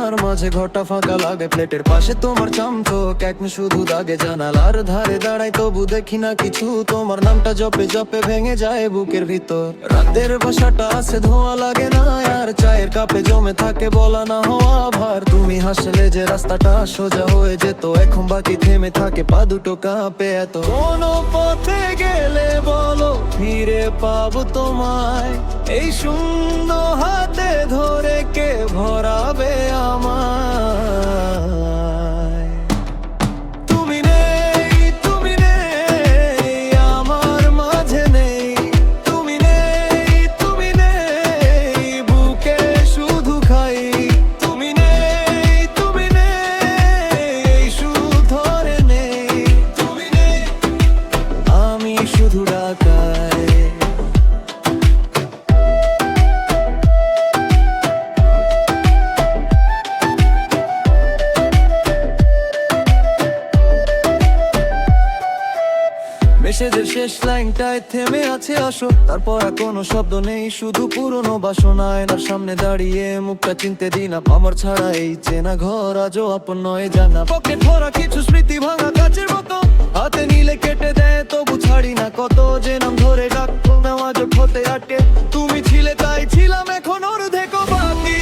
আমার মাঝে ঘটা ফাঁকা লাগে, প্লেটের পাশে তোমার চামচক এক শুধু দাগে। জানালার ধারে দাঁড়াই তবু দেখি না কিছু, তোমার নামটা জপে জপে ভেঙে যায় বুকের ভিতর। রাতের বাসাটা আছে ধোঁয়া লাগে না, আর চায়ের কাপে জমে থাকে বলা না হওয়া ভার। তুমি হাসলে যে রাস্তাটা সোজা হয়ে যেত, এখন বাকি থেমে থাকে পা দুটো কাঁপে এত। কোনো পথে গেলে বলো ফিরে পাবো তোমায়, এই শূন্য হাতে ধরে কে ভরাবে আমায়। তুমি নেই, তুমি নেই আমার মাঝে নেই, তুমি নেই, তুমি নেই বুকে শুধু খাই। তুমি নেই, তুমি নেই শুধু ধরে নেই, তুমি নেই আমি শুধু ঢাকায়। মেসেজের শেষ লাইনটায় থেমে আছে আসো, তারপর আর কোনো শব্দ নেই, শুধু পুরনো বাসনা। আয়নার সামনে দাঁড়িয়ে মুখটা চিনতে দিন আমার ছাড়া এই চেনা ঘর আজও আপন নয় জানা। পকেট ভরা কিছু স্মৃতি ভাঙা কাচের মতো, হাতে নিলে কেটে দেয় তবু ছাড়ি না। কত যে নাম ধরে ডাকতো নেওয়া যোগ হতে আটকে, তুমি ছিলে তাই ছিলাম এখন অর্ধেক বাকি।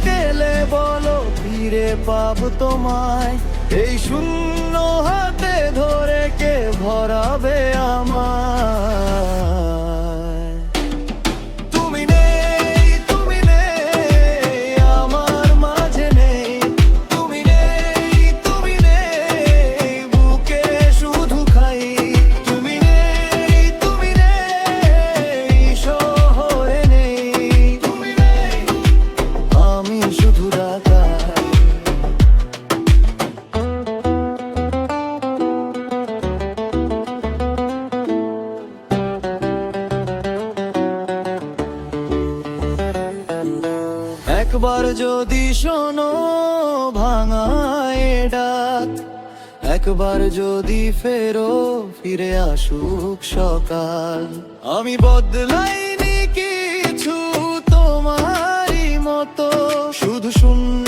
গেলে বলো ফিরে পাবো তোমায়, এই শূন্য হাতে ধরে কে ভরাবে আমায়। তুমি নেই, তুমি নেই আমার মাঝে নেই, তুমি নেই, তুমি নেই বুকে শুধু খাই। তুমি নেই, তুমি নেই শহরে নেই, তুমি নেই আমি শুধু ঢাকায়। একবার যদি শোনো ভাঙায় ডাক, একবার যদি ফেরো ফিরে আসুক সকাল। আমি বদলাইনি কিছু তোমারই মতো, শুধু শূন্য